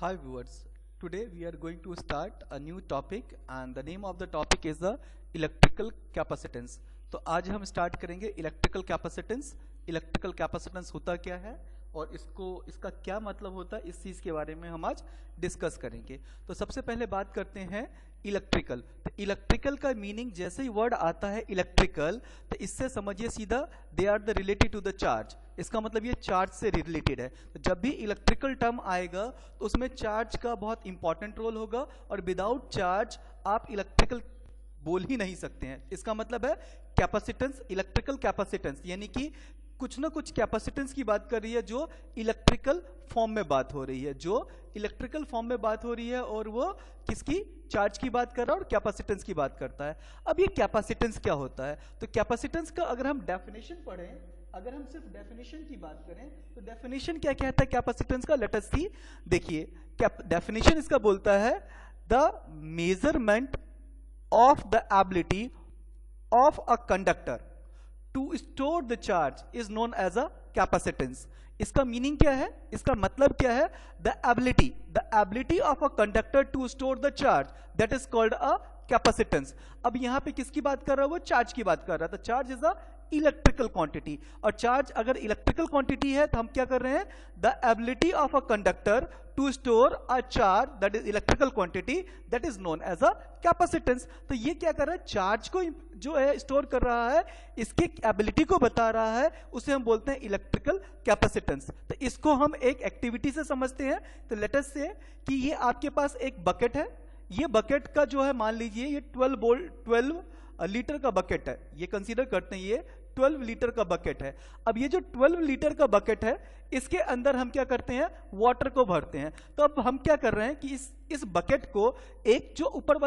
Hi viewers, today we are going to start a new topic and the name of the topic is the electrical capacitance. तो आज हम start करेंगे electrical capacitance. Electrical capacitance होता क्या है और इसका क्या मतलब होता है, इस चीज़ के बारे में हम आज डिस्कस करेंगे। तो सबसे पहले बात करते हैं इलेक्ट्रिकल। तो इलेक्ट्रिकल का मीनिंग जैसे ही वर्ड आता है इलेक्ट्रिकल, तो इससे समझिए सीधा they are the related to the charge. इसका मतलब ये चार्ज से रिलेटेड है। तो जब भी इलेक्ट्रिकल टर्म आएगा तो उसमें चार्ज का बहुत इंपॉर्टेंट रोल होगा और विदाउट चार्ज आप इलेक्ट्रिकल बोल ही नहीं सकते हैं। इसका मतलब है कैपेसिटेंस, इलेक्ट्रिकल कैपेसिटेंस, यानी कि कुछ ना कुछ कैपेसिटेंस की बात कर रही है जो इलेक्ट्रिकल फॉर्म में बात हो रही है, जो इलेक्ट्रिकल फॉर्म में बात हो रही है और वो किसकी, चार्ज की बात कर रहा है और कैपेसिटेंस की बात करता है। अब ये कैपेसिटेंस क्या होता है? तो कैपेसिटेंस का अगर हम डेफिनेशन पढ़ें, अगर हम सिर्फ डेफिनेशन की बात करें तो डेफिनेशन क्या कहता है कैपेसिटेंस का, लेट अस सी। देखिए डेफिनेशन इसका बोलता है the measurement of the ability of a conductor to store the charge is known as a capacitance. इसका मीनिंग क्या है, इसका मतलब क्या है? the ability of a conductor to store the charge, that is called a capacitance. अब यहां पे किसकी बात कर रहा है? वो चार्ज की बात कर रहा है। तो charge is a electrical quantity, और चार्ज अगर इलेक्ट्रिकल क्वांटिटी है तो हम क्या कर रहे हैं? The ability of a conductor to store a charge that is electrical quantity that is known as a capacitance. तो ये क्या कर रहा है? चार्ज को जो है स्टोर कर रहा है, इसकी एबिलिटी को बता रहा है, उसे हम बोलते हैं इलेक्ट्रिकल कैपेसिटेंस। तो इसको हम एक एक्टिविटी से समझते हैं। तो लेट अस से कि ये आपके पास एक बकेट है, ये बकेट का जो है मान लीजिए ये 12 लीटर का बकेट है, ये कंसीडर करते हैं ये 12 लीटर का बकेट है। अब ये जो 12 लीटर का बकेट है इसके अंदर हम क्या करते हैं? वाटर को भरते हैं। तो अब हम क्या कर रहे हैं कि इस बकेट को एक जो ऊपर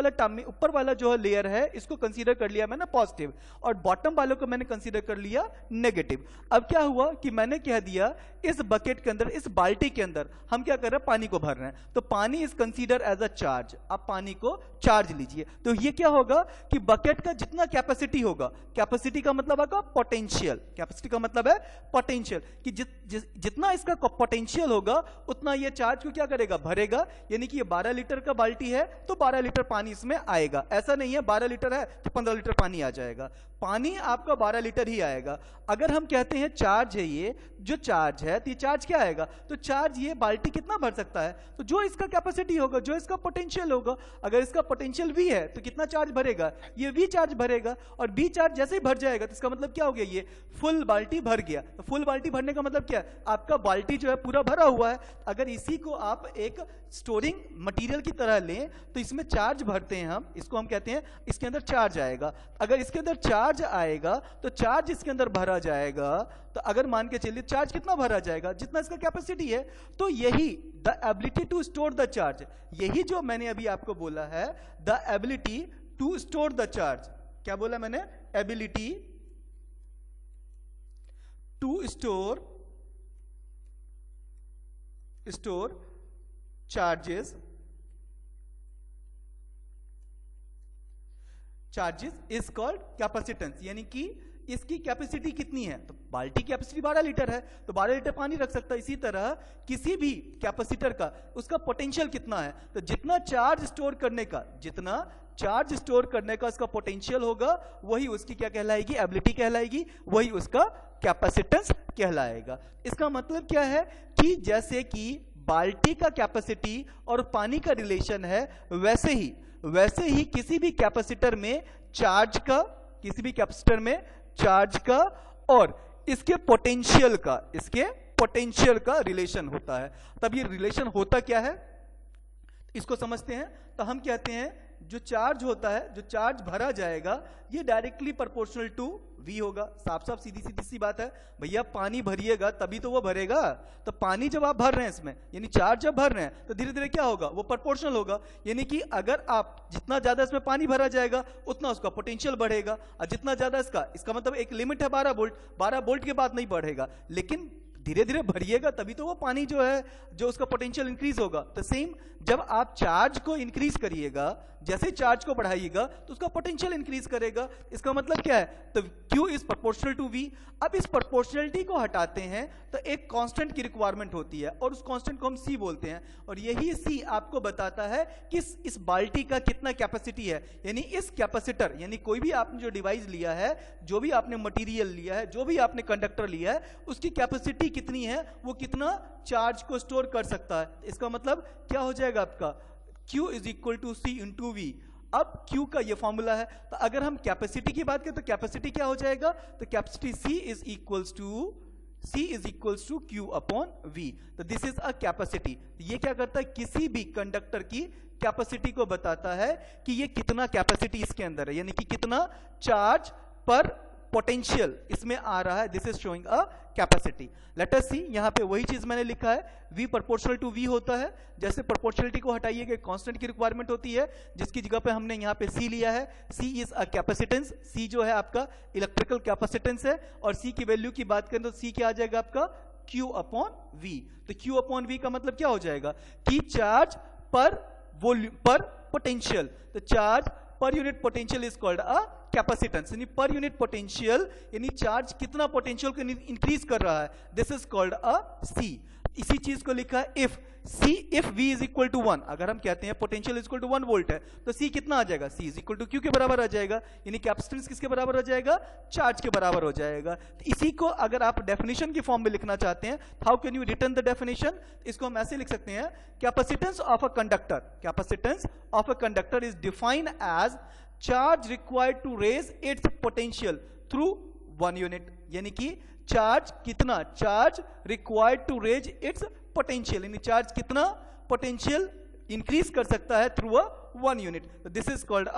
वाला जो लेयर है इसको कंसीडर कर लिया मैंने पॉजिटिव, और बॉटम वालों को मैंने कंसीडर कर लिया नेगेटिव। अब क्या हुआ कि मैंने कह दिया इस बकेट के अंदर, इस बाल्टी के अंदर हम क्या कर रहे हैं? पानी को भर रहे हैं। तो पानी is consider as a charge. आप पानी को चार्ज लीजिए। तो ये क्या होगा कि बकेट का जितना कैपेसिटी होगा, कैपेसिटी का मतलब आपका पोटेंशियल, कैपेसिटी का मतलब है पोटेंशियल, कि जितना इसका पोटेंशियल होगा उतना ये चार्ज को क्या करेगा? भरेगा। यानी कि ये 12 लीटर का बाल्टी है तो 12 लीटर पानी इसमें आएगा। ऐसा नहीं है 12 लीटर है तो 15 लीटर पानी आ जाएगा, पानी आपका 12 लीटर ही आएगा। अगर हम कहते हैं चार्ज है, ये जो चार्ज है तो ये चार्ज क्या आएगा? तो चार्ज ये बाल्टी कितना भर सकता है? तो जो इसका कैपेसिटी होगा, जो इसका पोटेंशियल होगा, अगर इसका पोटेंशियल V है तो कितना चार्ज भरेगा? ये V चार्ज भरेगा, और V चार्ज जैसे ही भर जाएगा तो इसका मतलब क्या हो गया? ये फुल बाल्टी भर गया। तो फुल बाल्टी भरने का मतलब क्या है? आपका बाल्टी जो है पूरा भरा हुआ है। अगर इसी को आप एक स्टोरिंग मटेरियल की तरह लें तो इसमें चार्ज भरते हैं हम, इसको हम कहते हैं इसके अंदर चार्ज आएगा। अगर इसके अंदर चार्ज आएगा तो चार्ज इसके अंदर भरा जाएगा। तो अगर मान के चलिए चार्ज कितना भरा जाएगा? जितना इसका कैपेसिटी है। तो यही the ability to store the charge, यही जो मैंने अभी आपको बोला है the ability to store the charge. क्या बोला मैंने? Ability to store charges is called capacitance. यानी कि इसकी कैपेसिटी कितनी है? तो बाल्टी की कैपेसिटी 12 लीटर है तो 12 लीटर पानी रख सकता है। इसी तरह किसी भी कैपेसिटर का उसका पोटेंशियल कितना है? तो जितना चार्ज स्टोर करने का उसका पोटेंशियल होगा, वही उसकी क्या कहलाएगी? एबिलिटी कहलाएगी, वही उसका कैपेसिटेंस कहलाएगा। इसका मतलब क्या है कि जैसे कि बाल्टी का कैपेसिटी और पानी का रिलेशन है, वैसे ही किसी भी कैपेसिटर में चार्ज का और इसके पोटेंशियल का रिलेशन होता है। तब ये रिलेशन होता क्या है इसको समझते हैं। तो हम कहते हैं जो चार्ज होता है, जो चार्ज भरा जाएगा, ये डायरेक्टली प्रोपोर्शनल टू V होगा। साफ सीधी सी बात है भैया, पानी भरिएगा तभी तो वो भरेगा। तो पानी जब आप भर रहे हैं इसमें, यानी चार्ज जब भर रहे हैं तो धीरे धीरे क्या होगा? वो प्रोपोर्शनल होगा। यानी कि अगर आप जितना ज्यादा इसमें पानी भरा जाएगा उतना उसका पोटेंशियल बढ़ेगा, और जितना ज्यादा इसका मतलब एक लिमिट है 12 वोल्ट, 12 वोल्ट के बाद नहीं बढ़ेगा। लेकिन धीरे धीरे भरिएगा तभी तो वो पानी जो है, जो उसका पोटेंशियल इंक्रीज होगा। तो सेम जब आप चार्ज को इंक्रीज करिएगा, जैसे चार्ज को बढ़ाइएगा तो उसका पोटेंशियल इंक्रीज करेगा। इसका मतलब क्या है? तो Q is proportional to V। अब इस प्रोपोर्शनलिटी को हटाते हैं तो एक कांस्टेंट की रिक्वायरमेंट होती है और उस कांस्टेंट को हम C बोलते हैं, और यही C आपको बताता है कि इस बाल्टी का कितना कैपेसिटी है। यानी इस कैपेसिटर, यानी कोई भी आपने जो डिवाइस लिया है, जो भी आपने मटेरियल लिया है, जो भी आपने कंडक्टर लिया है, उसकी कैपेसिटी कितनी है, वो कितना चार्ज को स्टोर कर सकता है। इसका मतलब क्या हो जाएगा आपका? Q is equal to C into V। अब Q का ये फॉर्मूला है, तो अगर हम कैपेसिटी की बात करें तो कैपेसिटी क्या हो जाएगा? तो capacity C is equals to Q upon V। तो दिस इज अ कैपेसिटी। ये क्या करता है? किसी भी कंडक्टर की कैपेसिटी को बताता है कि ये कितना कैपेसिटी इसके अंदर है, यानी कि कितना चार्ज पर पोटेंशियल इसमें आ रहा है। This is showing a capacity. Let us see, यहां पे वही चीज मैंने लिखा है, V प्रोपोर्शनल टू V होता है। जैसे प्रोपोर्शनलिटी को हटाइएगा, कांस्टेंट की रिक्वायरमेंट होती है, जिसकी जगह पे हमने यहां पे C लिया है। C is a capacitance. C जो है आपका इलेक्ट्रिकल कैपेसिटेंस है, और C की वैल्यू की बात करें तो C क्या आ जाएगा आपका? Q upon V। तो Q अपॉन V का मतलब क्या हो जाएगा? कि चार्ज पर वॉल्यूम पर पोटेंशियल। तो charge per unit potential is called a capacitance. यानी पर यूनिट पोटेंशियल, यानी चार्ज कितना पोटेंशियल को इंक्रीज कर रहा है, this is called a C। इसी चीज को लिखा है if V is equal to 1। अगर हम कहते हैं potential is equal to 1 volt है, तो C कितना आ जाएगा? C is equal to Q के बराबर आ जाएगा। यानी कैपेसिटेंस किसके बराबर हो जाएगा? चार्ज के बराबर हो जाएगा। तो इसी को अगर आप डेफिनेशन की फॉर्म में लिखना चाहते हैं, how can you return the definition? इसको हम ऐसे लिख सकते हैं, capacitance of a conductor is defined as charge required to raise its potential through 1 unit. यानी कि चार्ज कितना, charge required to raise its potential, यानी चार्ज कितना पोटेंशियल इंक्रीज कर सकता है through a 1 unit. This is called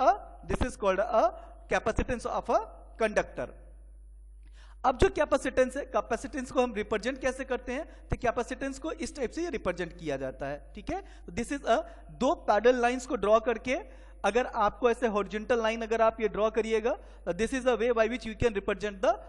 a capacitance of a conductor. अब जो कैपेसिटेंस है, कैपेसिटेंस को हम रिप्रेजेंट कैसे करते हैं? तो कैपेसिटेंस को इस टाइप से रिप्रेजेंट किया जाता है, ठीक है। दिस इज अ, दो पैरेलल लाइंस को ड्रॉ करके, अगर आपको ऐसे हॉरिजॉन्टल लाइन अगर आप ये ड्रॉ करिएगा, this is a way by which you can represent the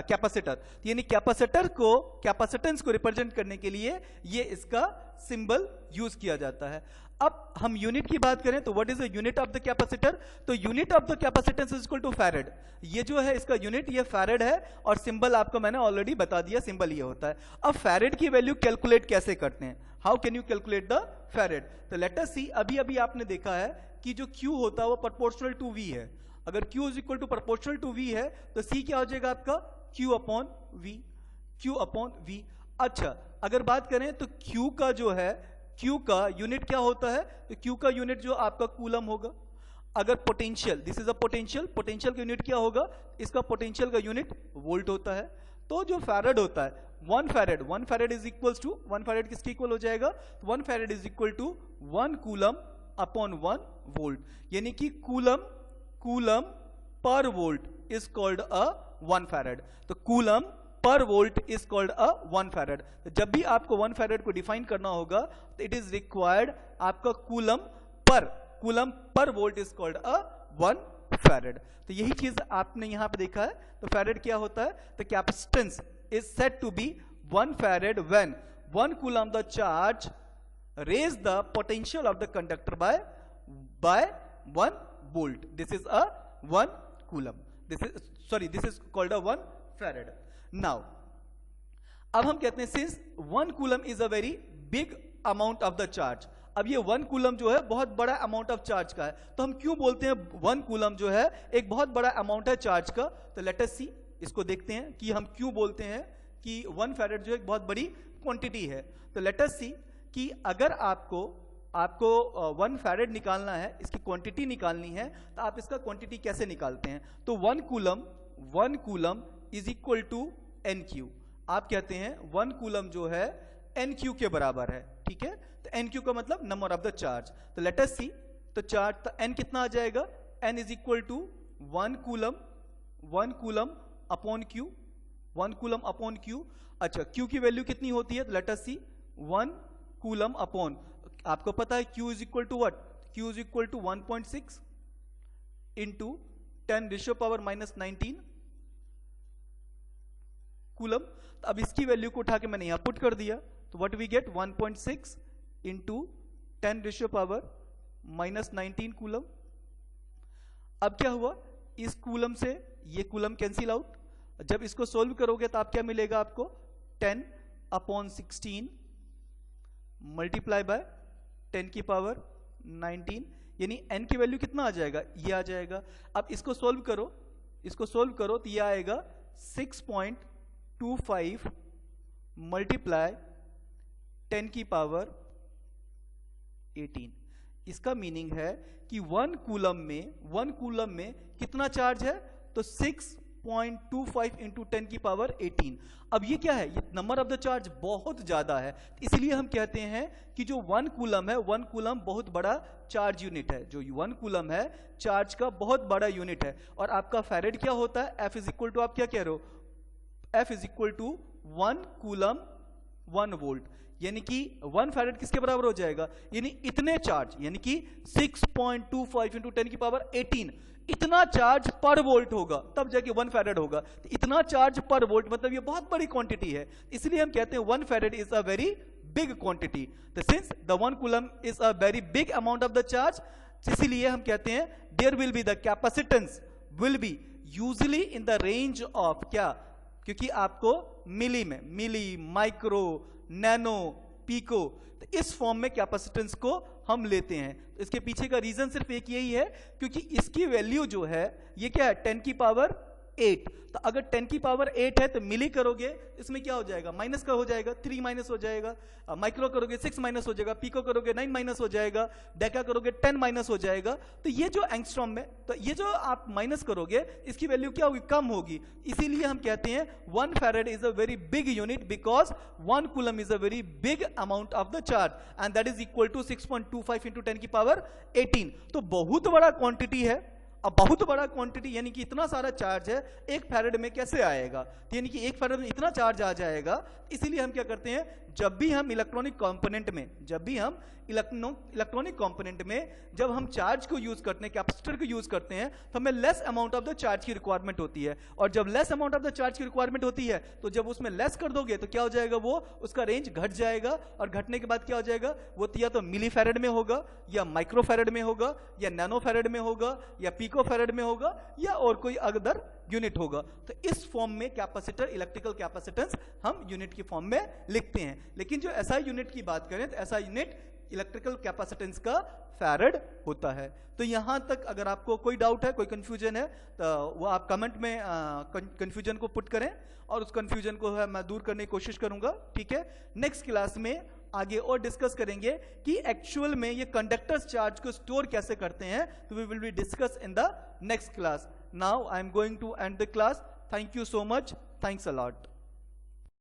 capacitor. यानी कैपेसिटर को, कैपेसिटेंस को रिप्रेजेंट करने के लिए ये इसका सिंबल यूज किया जाता है। अब हम यूनिट की बात करें तो what is the unit of the capacitor? तो unit of the capacitance is equal to farad. ये जो है इसका यूनिट, ये फैरेड है, और सिंबल आपको मैंने ऑलरेडी बता दिया, सिंबल ये होता है। अब फैरेड की वैल्यू कैलकुलेट कैसे करते हैं? How can you calculate the farad? तो लेट अस सी, अभी अभी आपने देखा है कि जो Q होता है वो प्रोपोर्शनल टू V है। अगर Q is equal to proportional to V है तो C क्या हो जाएगा आपका? Q upon V। अच्छा, अगर बात करें तो Q का जो है, Q का यूनिट क्या होता है? तो Q का यूनिट जो आपका कूलम होगा। अगर potential, this is a potential का यूनिट क्या होगा? इसका पोटेंशियल का यूनिट वोल्ट होता है। तो जो फैरेड होता है, 1 farad is equals to, 1 farad किसके इक्वल हो जाएगा? 1 farad is equal to 1 coulomb upon 1 volt. यानी कि coulomb per volt is called a 1 farad. तो coulomb per volt is called a 1 farad. तो जब भी आपको 1 फैरेड को डिफाइन करना होगा तो इट इज रिक्वायर्ड आपका coulomb per volt is called a 1 farad. तो यही चीज आपने यहां पे देखा है। तो फैरेड क्या होता है? तो capacitance is said to be 1 farad when 1 coulomb the charge raise the potential of the conductor by 1 volt. This is a 1 coulomb. This is called a 1 farad. Now, अब हम कहते हैं since 1 coulomb is a very big amount of the charge, अब ये 1 coulomb जो है बहुत बड़ा अमाउंट ऑफ चार्ज का है, तो हम क्यों बोलते हैं 1 coulomb जो है एक बहुत बड़ा अमाउंट है चार्ज का? तो लेट अस सी, इसको देखते हैं कि हम क्यों बोलते हैं कि 1 फैरेड जो एक बहुत बड़ी क्वांटिटी है। तो लेट अस सी कि अगर आपको 1 फैरेड निकालना है, इसकी क्वांटिटी निकालनी है, तो आप इसका क्वांटिटी कैसे निकालते हैं? तो 1 coulomb is equal to NQ। आप कहते हैं 1 कूलम जो है NQ के बराबर है, ठीक है। तो NQ का मतलब नंबर ऑफ द चार्ज। तो लेट अस सी, तो चार्ज, तो N कितना आ जाएगा? N is equal to 1 coulomb upon Q, 1 coulomb upon Q। अच्छा, Q की वैल्यू कितनी होती है? तो let us see, 1 coulomb upon, आपको पता है Q is equal to what? Q is equal to 1.6 into 10⁻⁻⁹ coulomb. तो अब इसकी वैल्यू को उठा के मैंने यहाँ पुट कर दिया, तो what we get 1.6 into 10⁻⁻19 coulomb. अब क्या हुआ, इस कूलम से ये कूलम कैंसिल आउट, जब इसको सोल्व करोगे तो आप क्या मिलेगा आपको 10/16 मल्टीप्लाई बाय 10⁻19, यानी n की वैल्यू कितना आ जाएगा, ये आ जाएगा। अब इसको सोल्व करो, तो ये आएगा 6.25 मल्टीप्लाई 10⁻18। इसका मीनिंग है कि 1 कूलम में कितना चार्ज है, तो 6.25 इंटू 10⁻18। अब ये क्या है, ये नंबर ऑफ द चार्ज बहुत ज्यादा है, इसलिए हम कहते हैं कि जो 1 कूलम है, 1 कूलम बहुत बड़ा चार्ज यूनिट है। जो 1 कूलम है चार्ज का बहुत बड़ा यूनिट है। और आपका फैरेड क्या होता है, F इज इक्वल टू, आप क्या कह रहे हो, F is equal to 1 coulomb 1 volt, यानी कि 1 फैरेड किसके बराबर हो जाएगा, यानी इतने चार्ज, यानी कि 6.25 इंटू 10⁻18 इतना चार्ज पर वोल्ट होगा, तब जाके 1 फैरेड होगा। तो इतना चार्ज पर वोल्ट मतलब ये बहुत बड़ी क्वांटिटी है, इसलिए हम कहते हैं 1 farad is a very big quantity. तो since the 1 coulomb is a very big amount of the charge, इसीलिए हम कहते हैं there will be the capacitance will be usually in the range of क्या, क्योंकि आपको मिली में, मिली, माइक्रो, नैनो, पीको, तो इस फॉर्म में कैपेसिटेंस को हम लेते हैं। तो इसके पीछे का रीजन सिर्फ एक यही है, क्योंकि इसकी वैल्यू जो है ये क्या है 10⁸। तो अगर 10⁸ है तो मिली करोगे, इसमें क्या हो जाएगा, माइनस का हो जाएगा, 3 माइनस हो जाएगा, माइक्रो करोगे 6 माइनस हो जाएगा, पीको करोगे 9 माइनस हो जाएगा, डेका करोगे 10 माइनस हो जाएगा। तो ये जो एंगस्ट्रॉम में, तो ये जो आप माइनस करोगे इसकी वैल्यू क्या होगी, कम होगी। इसीलिए हम कहते हैं 1 farad is a very big unit because 1 coulomb is a very big amount of the charge and that is equal to 6.25 into 10⁸18। तो बहुत बड़ा क्वांटिटी है। अब बहुत बड़ा क्वांटिटी यानी कि इतना सारा चार्ज है, 1 फैरेड में कैसे आएगा, तो यानी कि 1 फैरेड में इतना चार्ज आ जाएगा। इसीलिए हम क्या करते हैं, जब भी हम इलेक्ट्रॉनिक कंपोनेंट में जब हम चार्ज को यूज करते हैं, कैपेसिटर को यूज करते हैं, तो हमें less amount of the charge की रिक्वायरमेंट होती है। और जब less amount of the charge की रिक्वायरमेंट होती है तो जब उसमें लेस कर दोगे तो क्या हो जाएगा, वो उसका रेंज घट जाएगा। और घटने के बाद क्या हो जाएगा, वो या तो मिली फैरेड में होगा, या माइक्रो फैरेड में होगा, या नैनो फैरेड में होगा, या पीको फैरेड में होगा, या और कोई अदर यूनिट होगा। तो इस फॉर्म में कैपेसिटर, इलेक्ट्रिकल कैपेसिटेंस हम यूनिट की फॉर्म में लिखते हैं। लेकिन जो एसआई यूनिट की बात करें तो एसआई यूनिट इलेक्ट्रिकल कैपेसिटेंस का फैरेड होता है। तो यहां तक अगर आपको कोई डाउट है, कोई कंफ्यूजन है, तो वो आप कमेंट में कंफ्यूजन को पुट करें और उस कंफ्यूजन को है मैं दूर करने की कोशिश करूंगा। ठीक है, नेक्स्ट क्लास में आगे और डिस्कस करेंगे कि एक्चुअल में ये कंडक्टर्स चार्ज को स्टोर कैसे करते हैं। तो we will be discuss in the next class. Now I am going to end the class. Thank you so much, thanks a lot.